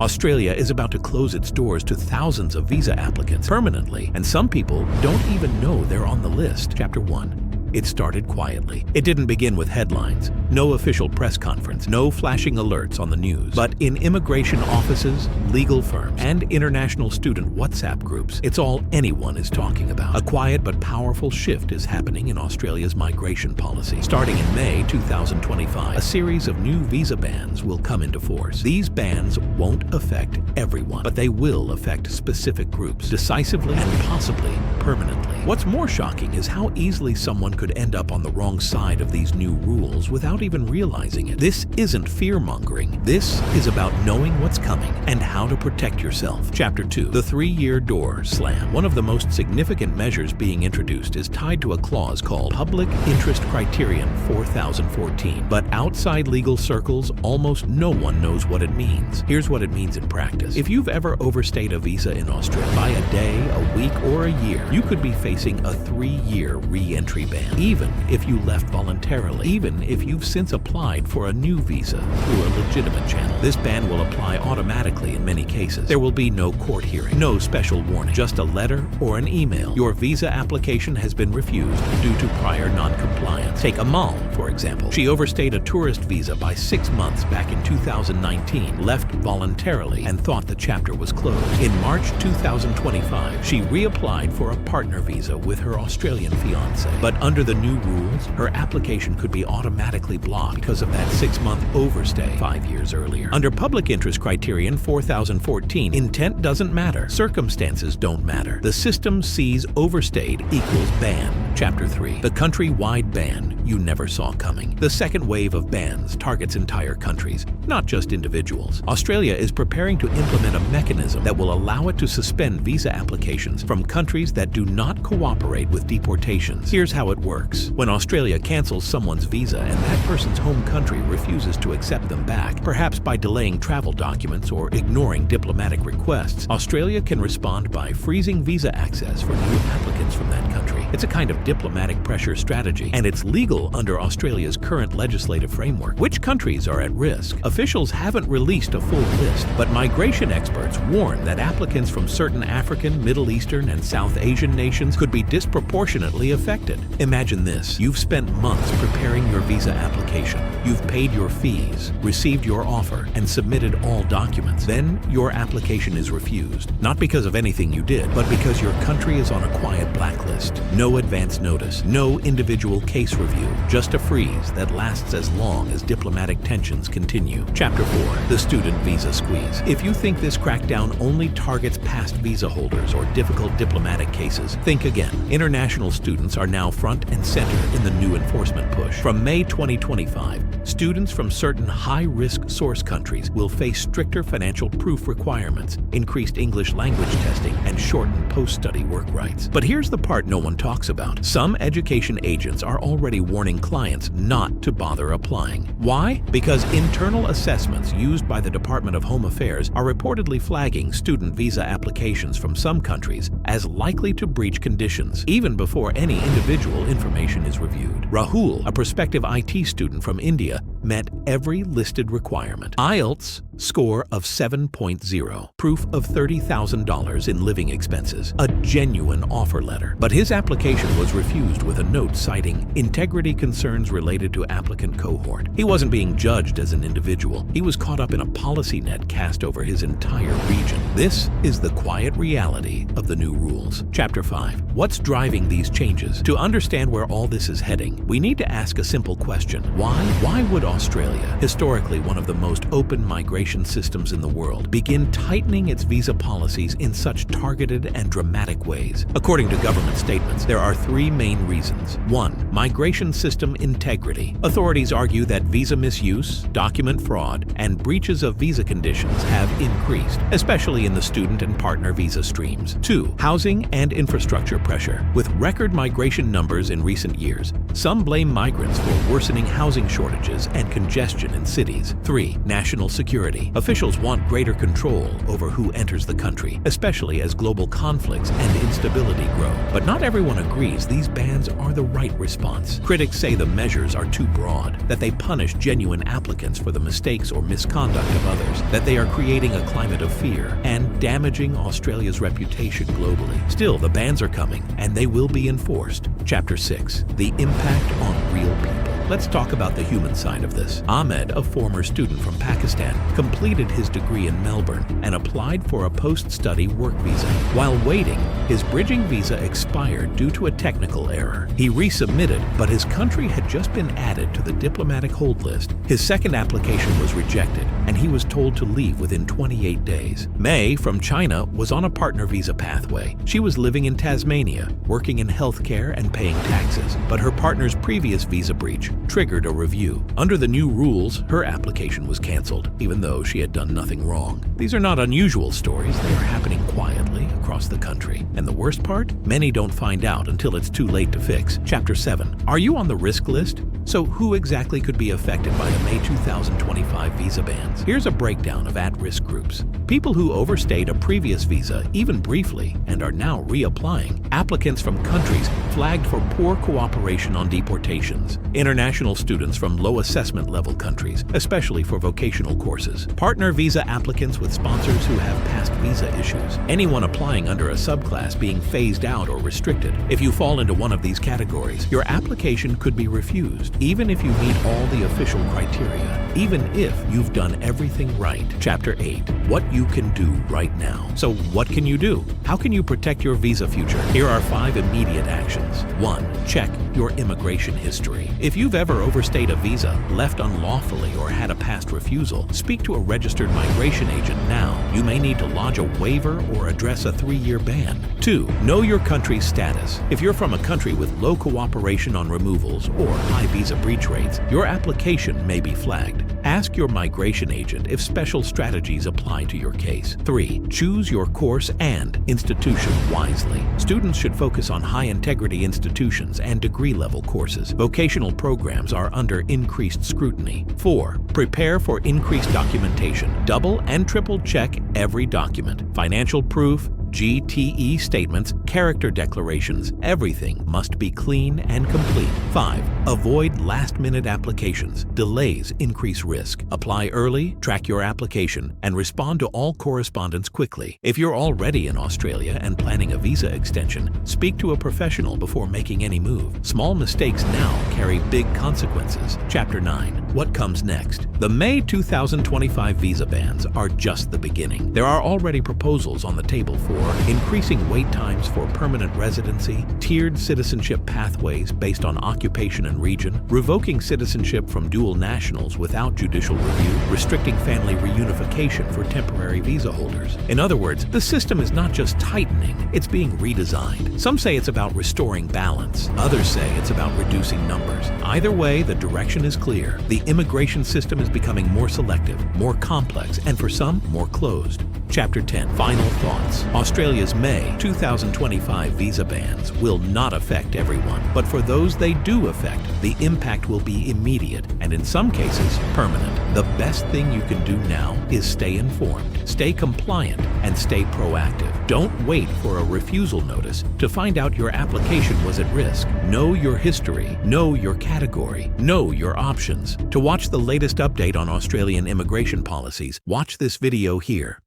Australia is about to close its doors to thousands of visa applicants permanently, and some people don't even know they're on the list. Chapter 1. It started quietly. It didn't begin with headlines, no official press conference, no flashing alerts on the news. But in immigration offices, legal firms, and international student WhatsApp groups, it's all anyone is talking about. A quiet but powerful shift is happening in Australia's migration policy. Starting in May 2025, a series of new visa bans will come into force. These bans won't affect everyone, but they will affect specific groups, decisively and possibly permanently. What's more shocking is how easily someone could end up on the wrong side of these new rules without even realizing it. This isn't fear-mongering. This is about knowing what's coming and how to protect yourself. Chapter 2. The 3-year door slam. One of the most significant measures being introduced is tied to a clause called Public Interest Criterion 4014. But outside legal circles, almost no one knows what it means. Here's what it means in practice. If you've ever overstayed a visa in Australia by a day, a week, or a year, you could be facing a 3-year re-entry ban. Even if you left voluntarily, even if you've since applied for a new visa through a legitimate channel. This ban will apply automatically in many cases. There will be no court hearing, no special warning, just a letter or an email. Your visa application has been refused due to prior non-compliance. Take Amal, for example. She overstayed a tourist visa by 6 months back in 2019, left voluntarily, and thought the chapter was closed. In March 2025, she reapplied for a partner visa with her Australian fiancé. But under the new rules, her application could be automatically blocked because of that 6-month overstay 5 years earlier. Under Public Interest Criterion 4014, intent doesn't matter. Circumstances don't matter. The system sees overstayed equals ban. Chapter 3. The country-wide ban you never saw coming. The second wave of bans targets entire countries, not just individuals. Australia is preparing to implement a mechanism that will allow it to suspend visa applications from countries that do not cooperate with deportations. Here's how it works. When Australia cancels someone's visa and that person's home country refuses to accept them back, perhaps by delaying travel documents or ignoring diplomatic requests, Australia can respond by freezing visa access for new applicants from that country. It's a kind of diplomatic pressure strategy, and it's legal under Australia's current legislative framework. Which countries are at risk? Officials haven't released a full list, but migration experts warn that applicants from certain African, Middle Eastern, and South Asian nations could be disproportionately affected. Imagine this. You've spent months preparing your visa application. You've paid your fees, received your offer, and submitted all documents. Then your application is refused. Not because of anything you did, but because your country is on a quiet blacklist. No advance notice, no individual case review, just a freeze that lasts as long as diplomatic tensions continue. Chapter 4. The student visa squeeze. If you think this crackdown only targets past visa holders or difficult diplomatic cases, think again. International students are now front and center in the new enforcement push. From May 2025, students from certain high-risk source countries will face stricter financial proof requirements, increased English language testing, and shortened post-study work rights. But here's the part no one talks about. Some education agents are already warning clients not to bother applying. Why? Because internal assessments used by the Department of Home Affairs are reportedly flagging student visa applications from some countries as likely to breach conditions, even before any individual information is reviewed. Rahul, a prospective IT student from India, met every listed requirement. IELTS score of 7.0, proof of $30,000 in living expenses, a genuine offer letter. But his application was refused with a note citing integrity concerns related to applicant cohort. He wasn't being judged as an individual. He was caught up in a policy net cast over his entire region. This is the quiet reality of the new rules. Chapter 5. What's driving these changes? To understand where all this is heading, we need to ask a simple question. Why would Australia, historically one of the most open migration systems in the world, begin tightening its visa policies in such targeted and dramatic ways? According to government statements, there are 3 main reasons. 1. Migration system integrity. Authorities argue that visa misuse, document fraud, and breaches of visa conditions have increased, especially in the student and partner visa streams. 2. Housing and infrastructure pressure. With record migration numbers in recent years, some blame migrants for worsening housing shortages and congestion in cities. 3. National security. security. Officials want greater control over who enters the country, especially as global conflicts and instability grow. But not everyone agrees these bans are the right response. Critics say the measures are too broad, that they punish genuine applicants for the mistakes or misconduct of others, that they are creating a climate of fear and damaging Australia's reputation globally. Still, the bans are coming, and they will be enforced. Chapter 6. The impact on real people. Let's talk about the human side of this. Ahmed, a former student from Pakistan, completed his degree in Melbourne and applied for a post-study work visa. While waiting, his bridging visa expired due to a technical error. He resubmitted, but his country had just been added to the diplomatic hold list. His second application was rejected, and he was told to leave within 28 days. May, from China, was on a partner visa pathway. She was living in Tasmania, working in healthcare and paying taxes, but her partner's previous visa breach triggered a review. Under the new rules, her application was canceled, even though she had done nothing wrong. These are not unusual stories. They are happening quietly across the country. And the worst part? Many don't find out until it's too late to fix. Chapter 7. Are you on the risk list? So who exactly could be affected by the May 2025 visa bans? Here's a breakdown of at-risk groups. People who overstayed a previous visa, even briefly, and are now reapplying. Applicants from countries flagged for poor cooperation on deportations. International students from low assessment level countries, especially for vocational courses. Partner visa applicants with sponsors who have past visa issues. Anyone applying under a subclass being phased out or restricted. If you fall into one of these categories, your application could be refused, even if you meet all the official criteria, even if you've done everything right. Chapter 8. What you can do right now. So what can you do? How can you protect your visa future? Here are 5 immediate actions. 1. Check your immigration history. If you've ever overstayed a visa, left unlawfully, or had a past refusal, speak to a registered migration agent now. You may need to lodge a waiver or address a 3-year ban. 2. Know your country's status. If you're from a country with low cooperation on removals or high visa breach rates, your application may be flagged. Ask your migration agent if special strategies apply to your case. 3. Choose your course and institution wisely. Students should focus on high-integrity institutions and degree-level courses. Vocational programs are under increased scrutiny. 4. Prepare for increased documentation. Double and triple check every document. Financial proof, GTE statements, character declarations, everything must be clean and complete. 5. Avoid last-minute applications. Delays increase risk. Apply early, track your application, and respond to all correspondence quickly. If you're already in Australia and planning a visa extension, speak to a professional before making any move. Small mistakes now carry big consequences. Chapter 9. What comes next? The May 2025 visa bans are just the beginning. There are already proposals on the table for increasing wait times for permanent residency, tiered citizenship pathways based on occupation and region, revoking citizenship from dual nationals without judicial review, restricting family reunification for temporary visa holders. In other words, the system is not just tightening, it's being redesigned. Some say it's about restoring balance, others say it's about reducing numbers. Either way, the direction is clear. The immigration system is becoming more selective, more complex, and for some, more closed. Chapter 10. Final thoughts. Australia's May 2025 visa bans will not affect everyone, but for those they do affect, the impact will be immediate and in some cases permanent. The best thing you can do now is stay informed, stay compliant, and stay proactive. Don't wait for a refusal notice to find out your application was at risk. Know your history, know your category, know your options. To watch the latest update on Australian immigration policies, watch this video here.